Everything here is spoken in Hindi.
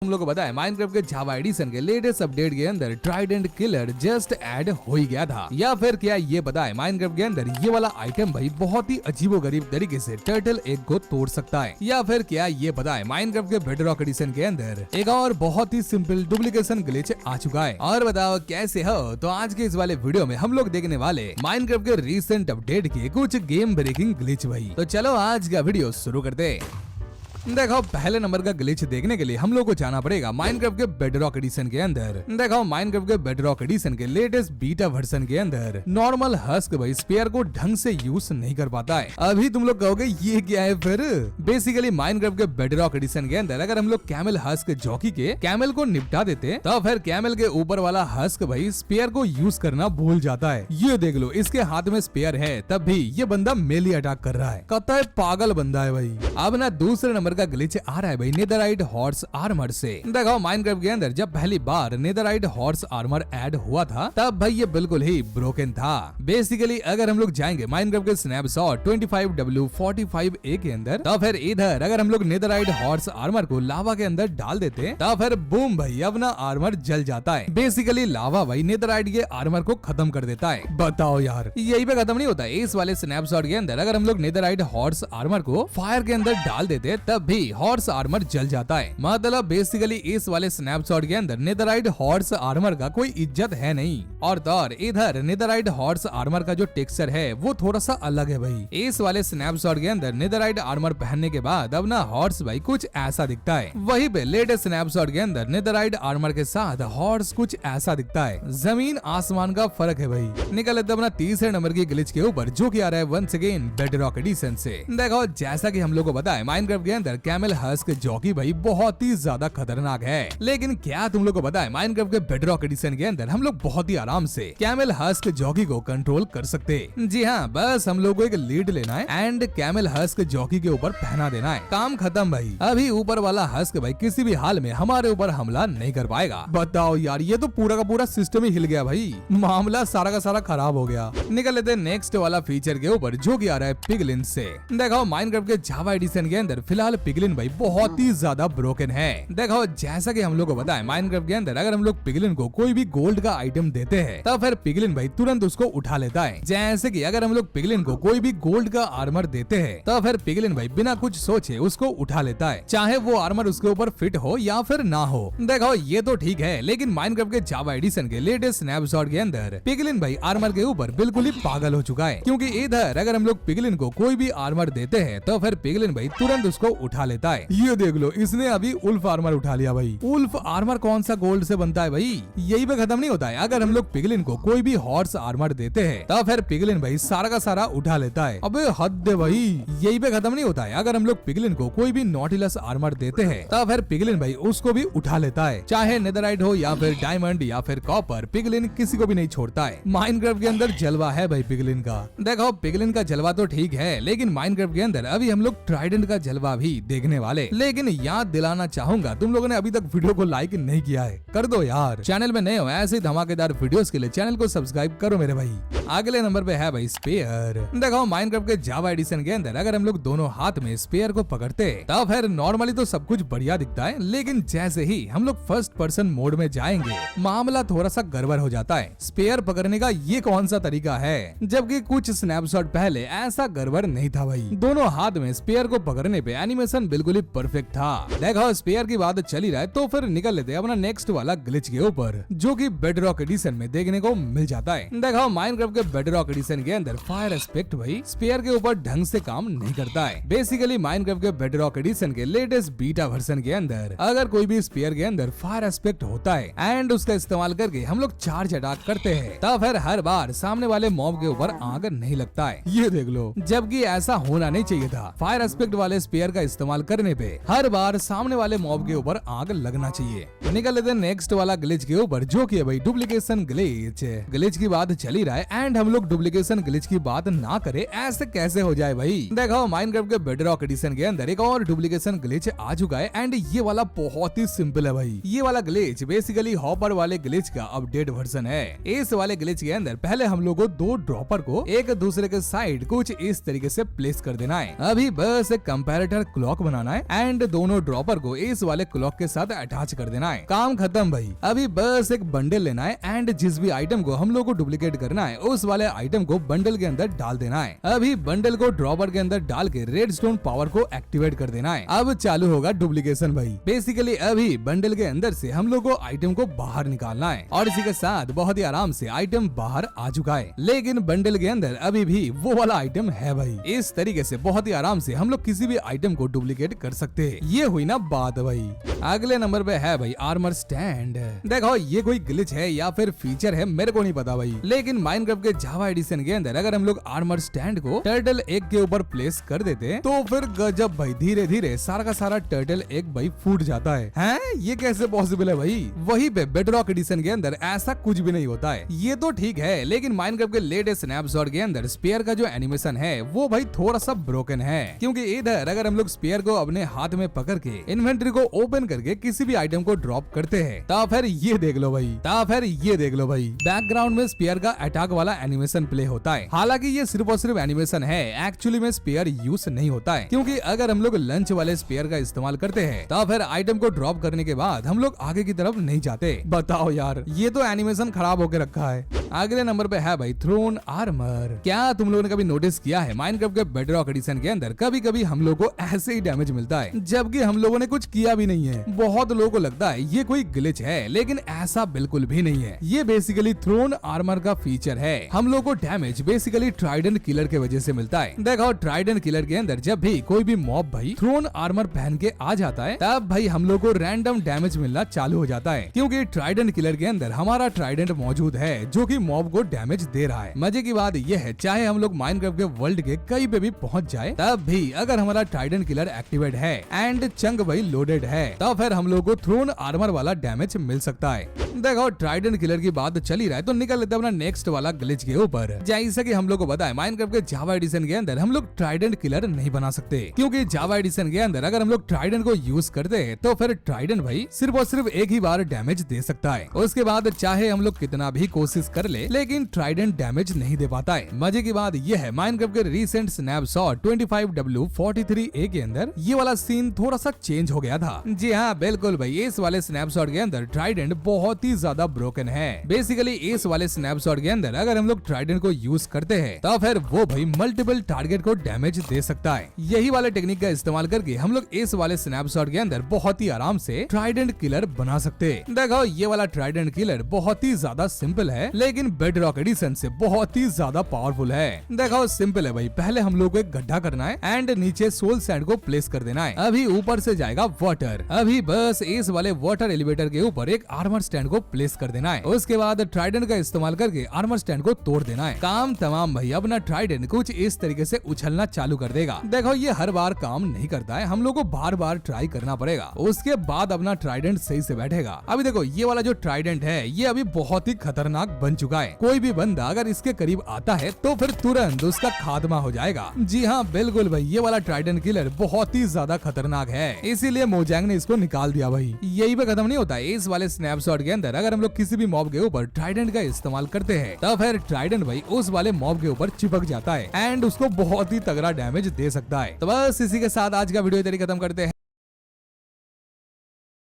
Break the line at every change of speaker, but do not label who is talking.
हम लोग को पता है माइनक्राफ्ट के जावा एडिशन के लेटेस्ट अपडेट के अंदर ट्राइडेंट किलर जस्ट ऐड हो ही गया था, या फिर क्या ये पता है माइनक्राफ्ट के अंदर ये वाला आइटम भाई बहुत ही अजीबोगरीब तरीके से टर्टल एग को तोड़ सकता है, या फिर क्या ये पता है माइनक्राफ्ट के बेडरॉक एडिशन के अंदर एक और बहुत ही सिंपल डुप्लीकेशन ग्लिच आ चुका है। और बताओ कैसे हो, तो आज के इस वाले वीडियो में हम लोग देखने वाले माइनक्राफ्ट के रिसेंट अपडेट के कुछ गेम ब्रेकिंग ग्लिच भाई। तो चलो आज का वीडियो शुरू करते हैं। देखो पहले नंबर का ग्लिच देखने के लिए हम लोग को जाना पड़ेगा माइनक्राफ्ट के बेडरॉक एडिशन के अंदर। देखो माइनक्राफ्ट के बेडरॉक एडिशन के लेटेस्ट बीटा वर्जन के अंदर नॉर्मल हस्क भाई स्पेयर को ढंग से यूज नहीं कर पाता है। अभी तुम लोग कहोगे ये क्या है, फिर बेसिकली माइनक्राफ्ट के बेडरॉक एडिशन के अंदर अगर हम लोग कैमल हस्क जॉकी के कैमल को निपटा देते तो फिर कैमल के ऊपर वाला हस्क भाई स्पेयर को यूज करना भूल जाता है। ये देख लो, इसके हाथ में स्पेयर है तब भी ये बंदा मेली अटैक कर रहा है। कहता है पागल बंदा है भाई। अब ना दूसरे नंबर का ग्लिच आ रहा है भाई नेदरराइट हॉर्स आर्मर से। देखो माइनक्राफ्ट के अंदर जब पहली बार नेदरराइट हॉर्स आर्मर ऐड हुआ था तब भाई ये बिल्कुल ही ब्रोकन था। बेसिकली अगर हम लोग जाएंगे माइनक्राफ्ट के स्नैपशॉट 25W45A के अंदर तो फिर इधर अगर हम लोग नेदरराइट हॉर्स आर्मर को लावा के अंदर डाल देते तो फिर बूम भाई अपना आर्मर जल जाता है। बेसिकली लावा भाई नेदरराइट के आर्मर को खत्म कर देता है। बताओ यार, यही पे खत्म नहीं होता। इस वाले स्नैपशॉट के अंदर अगर हम लोग नेदरराइट हॉर्स आर्मर को फायर के अंदर डाल देते तब भी हॉर्स आर्मर जल जाता है। मतलब बेसिकली इस वाले स्नैपशॉट के अंदर नेदरराइट हॉर्स आर्मर का कोई इज्जत है नहीं। और तो इधर नेदरराइट हॉर्स आर्मर का जो टेक्सचर है वो थोड़ा सा अलग है भाई। इस वाले स्नैपशॉट के अंदर नेदरराइट आर्मर पहनने के बाद अब ना हॉर्स भाई कुछ ऐसा दिखता है। वही पे लेटेस्ट स्नैपशॉट के अंदर नेदरराइट आर्मर के साथ हॉर्स कुछ ऐसा दिखता है। जमीन आसमान का फर्क है भाई। निकल लेते अपना तीसरे नंबर की ग्लिच के ऊपर जो कि आ रहा है वंस अगेन बेडरॉक एडिशन से। देखो जैसा कि हम लोग को पता है माइनक्राफ्ट के अंदर कैमल हस्क जॉकी भाई बहुत ही ज्यादा खतरनाक है, लेकिन क्या तुम लोग को पता है माइनक्राफ्ट के बेडरॉक एडिशन के अंदर हम लोग बहुत ही आराम से कैमल हस्क जॉकी को कंट्रोल कर सकते हैं। जी हाँ, बस हम लोग को एक लीड लेना है एंड कैमल हस्क जॉकी के ऊपर पहना देना है, काम खत्म भाई। अभी ऊपर वाला हस्क भाई किसी भी हाल में हमारे ऊपर हमला नहीं कर पाएगा। बताओ यार, ये तो पूरा का पूरा सिस्टम ही हिल गया भाई, मामला सारा का सारा खराब हो गया। निकल लेते नेक्स्ट वाला फीचर के ऊपर जो कि आ रहा है पिगलिन से। देखो माइनक्राफ्ट के जावा एडिशन के अंदर फिलहाल पिगलिन भाई बहुत ही ज्यादा ब्रोकन है। देखो जैसा कि हम लोग को पता है माइनक्राफ्ट के अंदर अगर हम लोग पिगलिन को कोई भी गोल्ड का आइटम देते हैं तब फिर पिगलिन भाई तुरंत उसको उठा लेता है। जैसे कि अगर हम लोग पिगलिन को कोई भी गोल्ड का आर्मर देते हैं तो फिर पिगलिन भाई बिना कुछ सोचे उसको उठा लेता है, चाहे वो आर्मर उसके ऊपर फिट हो या फिर ना हो। देखो ये तो ठीक है, लेकिन माइनक्राफ्ट के जावा एडिशन के लेटेस्ट स्नैपशॉट के अंदर पिगलिन भाई आर्मर के ऊपर बिल्कुल ही पागल हो चुका है, क्योंकि इधर अगर हम लोग पिगलिन को कोई भी आर्मर देते हैं तो फिर पिगलिन भाई तुरंत उसको उठा लेता है। ये देख लो, इसने अभी उल्फ आर्मर उठा लिया भाई। उल्फ आर्मर कौन सा गोल्ड से बनता है भाई, यही पे खत्म नहीं होता है। अगर हम लोग पिगलिन को कोई भी हॉर्स आर्मर देते हैं तो फिर पिगलिन भाई सारा का सारा उठा लेता है। अबे हद है भाई, यही पे खत्म नहीं होता है। अगर हम लोग पिगलिन को कोई भी नॉटिलस आर्मर देते हैं तो फिर पिगलिन भाई उसको भी उठा लेता है, चाहे नेदरराइट हो या फिर डायमंड या फिर कॉपर, पिगलिन किसी को भी नहीं छोड़ता है। माइनक्राफ्ट के अंदर जलवा है भाई पिगलिन का। देखो पिगलिन का जलवा तो ठीक है, लेकिन माइनक्राफ्ट के अंदर अभी हम लोग ट्राइडेंट का जलवा भी देखने वाले। लेकिन याद दिलाना चाहूंगा, तुम लोगों ने अभी तक वीडियो को लाइक नहीं किया है, कर दो यार। चैनल में नए हो ऐसे धमाकेदार वीडियोस के लिए चैनल को सब्सक्राइब करो मेरे भाई। अगले नंबर पे है भाई स्पेयर। देखो माइनक्राफ्ट के जावा एडिशन के अंदर अगर हम लोग दोनों हाथ में स्पेयर को पकड़ते तो फिर नॉर्मली तो सब कुछ बढ़िया दिखता है, लेकिन जैसे ही हम लोग फर्स्ट पर्सन मोड में जाएंगे मामला थोड़ा सा गड़बड़ हो जाता है। स्पेयर पकड़ने का ये कौन सा तरीका है, जबकि कुछ स्नैपशॉट पहले ऐसा गड़बड़ नहीं था भाई। दोनों हाथ में स्पेयर को पकड़ने पे एनिमेशन बिल्कुल ही परफेक्ट था। देखो स्पेयर की बात चल ही रहा है तो फिर निकल लेते हैं अपना नेक्स्ट वाला ग्लिच के ऊपर जो कि बेडरॉक एडिशन में देखने को मिल जाता है। देखो माइनक्राफ्ट के बेडरॉक एडिशन के अंदर फायर एस्पेक्ट भाई स्पेयर के ऊपर ढंग से काम नहीं करता है। बेसिकली माइनक्राफ्ट के बेडरॉक एडिशन के लेटेस्ट बीटा वर्जन के अंदर अगर कोई भी स्पेयर के अंदर फायर एस्पेक्ट होता है एंड उसका इस्तेमाल करके हम लोग चार्ज अटैक करते हैं तब फिर हर बार सामने वाले मॉब के ऊपर आग नहीं लगता है। ये देख लो, जबकि ऐसा होना नहीं चाहिए था। फायर एस्पेक्ट वाले स्पेयर का इस्तेमाल करने पे हर बार सामने वाले मॉब के ऊपर आग लगना चाहिए। निकल लेते नेक्स्ट वाला ग्लिच के ऊपर जो कि है भाई डुप्लीकेशन ग्लिच। ग्लिच की बात चल ही रहा है एंड हम लोग डुप्लीकेशन ग्लिच की बात ना करे ऐसे कैसे हो जाए भाई। देखो माइनक्राफ्ट के बेडरॉक एडिशन के अंदर एक और डुप्लीकेशन ग्लिच आ चुका है एंड ये वाला बहुत ही सिंपल है भाई। ये वाला ग्लिच बेसिकली हॉपर वाले ग्लिच का अपडेट वर्जन है। इस वाले ग्लिच के अंदर पहले हम लोग को दो ड्रॉपर को एक दूसरे के साइड कुछ इस तरीके से प्लेस कर देना है। अभी बस एक कंपैरेटर क्लॉक बनाना है एंड दोनों ड्रॉपर को इस वाले क्लॉक के साथ अटैच कर देना है। काम खत्म भाई। अभी बस एक बंडल लेना है एंड जिस भी आइटम को हम लोग को डुप्लीकेट करना है उस वाले आइटम को बंडल के अंदर डाल देना है। अभी बंडल को ड्रॉपर के अंदर डाल के रेडस्टोन पावर को एक्टिवेट कर देना है। अब चालू होगा डुप्लीकेशन भाई। बेसिकली अभी बंडल के अंदर से हम लोग को आइटम को बाहर निकालना है और इसी के साथ बहुत ही आराम से आइटम बाहर आ चुका है, लेकिन बंडल के अंदर अभी भी वो वाला आइटम है भाई। इस तरीके से बहुत ही आराम से हम लोग किसी भी आइटम को डुप्लीकेट कर सकते हैं। ये हुई ना बात भाई। अगले नंबर पे है भाई आर्मर स्टैंड। देखो ये कोई ग्लिच है या फिर फीचर है मेरे को नहीं पता भाई, लेकिन माइनक्राफ्ट के जावा एडिशन के अंदर अगर हम लोग आर्मर स्टैंड को टर्टल एग के ऊपर प्लेस कर देते तो फिर गजब भाई, धीरे धीरे सारा का सारा टर्टल एग भाई फूट जाता है। हैं? ये कैसे पॉसिबल है भाई? वहीं पे बेडरॉक एडिशन के अंदर ऐसा कुछ भी नहीं होता है। ये तो ठीक है, लेकिन माइनक्राफ्ट के लेटेस्ट स्नैपशॉट के अंदर स्पेयर का जो एनिमेशन है वो भाई थोड़ा सा ब्रोकन है, क्योंकि इधर अगर हम लोग स्पेयर को अपने हाथ में पकड़ के इन्वेंटरी को ओपन करके किसी भी आइटम को ड्रॉप करते हैं तो फिर ये देख लो भाई, बैकग्राउंड में स्पेयर का अटैक वाला एनिमेशन प्ले होता है। हालांकि ये सिर्फ और सिर्फ एनिमेशन है, एक्चुअली में स्पेयर यूज नहीं होता है, क्योंकि अगर हम लोग लंच वाले स्पेयर का इस्तेमाल करते हैं तो फिर आइटम को ड्रॉप करने के बाद हम लोग आगे की तरफ नहीं जाते। बताओ यार, ये तो एनिमेशन खराब होके रखा है। अगले नंबर पे है भाई थ्रोन आर्मर। क्या तुम लोगों ने कभी नोटिस किया है माइनक्राफ्ट के बेडरॉक एडिशन के अंदर कभी कभी हम लोग को ऐसे ही डैमेज मिलता है जबकि हम लोगों ने कुछ किया भी नहीं है। बहुत लोगों को लगता है ये कोई ग्लिच है, लेकिन ऐसा बिल्कुल भी नहीं है। ये बेसिकली थ्रोन आर्मर का फीचर है। हम लोग को डैमेज बेसिकली ट्राइडेंट किलर के वजह से मिलता है। देखो ट्राइडेंट किलर के अंदर जब भी कोई भी मॉब भाई थ्रोन आर्मर पहन के आ जाता है तब भाई हम लोग को रैंडम डैमेज मिलना चालू हो जाता है, क्योंकि ट्राइडेंट किलर के अंदर हमारा ट्राइडेंट मौजूद है जो कि मॉब को डैमेज दे रहा है। मजे की बात यह है, चाहे हम लोग माइनक्राफ्ट के वर्ल्ड के कहीं पे भी पहुंच जाए तब भी अगर हमारा ट्राइडेंट किलर एक्टिवेट है एंड चंक भाई लोडेड है तो फिर हम लोग को थ्रोन आर्मर वाला डैमेज मिल सकता है। देखो ट्राइडेंट किलर की बात चल ही रहा है तो निकल लेते अपना नेक्स्ट वाला ग्लिच के ऊपर। जैसा कि हम लोग को पता है माइनक्राफ्ट के जावा एडिशन के अंदर हम लोग ट्राइडेंट किलर नहीं बना सकते, क्योंकि जावा एडिशन के अंदर अगर हम लोग ट्राइडेंट को यूज करते हैं तो फिर ट्राइडेंट भाई सिर्फ और सिर्फ एक ही बार डैमेज दे सकता है। उसके बाद चाहे हम लोग कितना भी कोशिश कर ले, लेकिन ट्राइडेंट डैमेज नहीं दे पाता है। मजे की बात यह है माइनक्राफ्ट के रीसेंट स्नैपशॉट 25W43A के अंदर ये वाला सीन थोड़ा सा चेंज हो गया था। जी हाँ बिल्कुल भाई, इस वाले स्नैपशॉट के अंदर ट्राइडेंट बहुत ही ज्यादा ब्रोकन है। बेसिकली इस वाले स्नैपशॉट के अंदर अगर हम लोग ट्राइडेंट को यूज करते हैं तो फिर वो भाई मल्टीपल टारगेट को डैमेज दे सकता है। यही वाले टेक्निक का इस्तेमाल करके हम लोग इस वाले स्नैपशॉट के अंदर बहुत ही आराम से ट्राइडेंट किलर बना सकते हैं। देखो ये वाला ट्राइडेंट किलर बहुत ही ज्यादा सिंपल है, लेकिन बेडरॉक एडिशन से बहुत ही ज्यादा पावरफुल है। देखो सिंपल है भाई, पहले हम लोग को एक गड्ढा करना है एंड नीचे सोल सैंड को प्लेस कर देना है। अभी ऊपर से जाएगा वाटर। अभी बस इस वाले वाटर एलिवेटर के ऊपर एक आर्मर स्टैंड को प्लेस कर देना है। उसके बाद ट्राइडेंट का इस्तेमाल करके आर्मर स्टैंड को तोड़ देना है। काम तमाम भाई। अपना ट्राइडेंट कुछ इस तरीके से उछलना चालू कर देगा। देखो ये हर बार काम नहीं करता है, हम लोग को बार बार ट्राई करना पड़ेगा, उसके बाद अपना ट्राइडेंट सही से बैठेगा। अभी देखो ये वाला जो ट्राइडेंट है ये अभी बहुत ही खतरनाक बन चुका है। कोई भी बंदा अगर इसके करीब आता है तो फिर तुरंत उसका खात्मा हो जाएगा। जी हाँ बिल्कुल भाई, ये वाला ट्राइडेंट किलर बहुत ही ज्यादा खतरनाक है, इसीलिए मोजैंग ने इसको निकाल दिया भाई। यही पे खत्म नहीं होता है। इस वाले स्नैपशॉट के अंदर अगर हम लोग किसी भी मॉब के ऊपर ट्राइडेंट का इस्तेमाल करते हैं तो फिर ट्राइडेंट भाई उस वाले मॉब के ऊपर चिपक जाता है एंड उसको बहुत ही तगड़ा डैमेज दे सकता है। तो बस इसी के साथ आज का वीडियो इधर ही खत्म करते हैं।